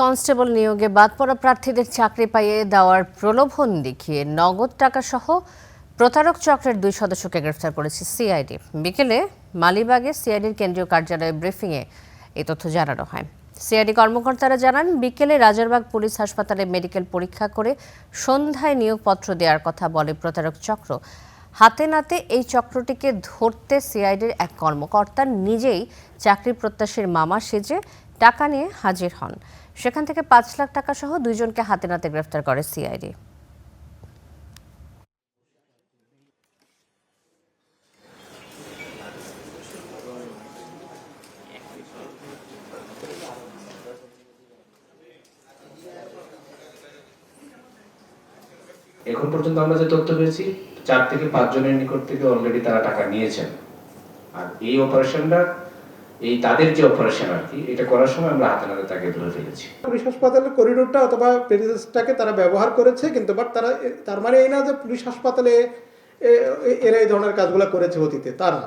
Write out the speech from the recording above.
Constable নিয়োগে বাদ পড়া প্রার্থীদের চাকরি পাইয়ে দেওয়ার প্রলোভন দেখিয়ে নগদ টাকা সহ প্রতারক চক্রের 2 সদস্যকে গ্রেফতার করেছে সিআইডি। বিকেলে মালিবাগে সিআইডির কেন্দ্রীয় কার্যালয়ে ব্রিফিংয়ে এই তথ্য জানানো হয়। সিআইডি কর্মকর্তারা জানান, বিকেলে রাজারবাগ পুলিশ হাসপাতালে মেডিকেল পরীক্ষা করে সন্ধ্যায় নিয়োগপত্র দেওয়ার কথা বলে প্রতারক চক্র। হাতে নাতে এই চক্রটিকে ধরতে সিআইডির এক কর্মকর্তা নিজেই চাকরি প্রত্যাশীর মামা সেজে টাকা নিয়ে হাজির হন। সেখান থেকে 5 লাখ টাকা সহ 2 জনকে হাতে নাতে গ্রেফতার করে সিআইডি। এখন পর্যন্ত আমরা যে তথ্য পেয়েছি 4 থেকে 5 জনের নিকট থেকে অলরেডি তারা টাকা নিয়েছেন। আর এই অপারেশনটা তাদের যে অপারেশন আর কি, এটা করার সময় আমরা হাতে নাতে তাকে ধরে ফেলেছি। পুলিশ হাসপাতালের করিডোরটা অথবা প্রেমিসেসটাকে তারা ব্যবহার করেছে, কিন্তু তার মানে এই না যে পুলিশ হাসপাতালে এরা এই ধরনের কাজগুলো করেছে অতীতে, তা না।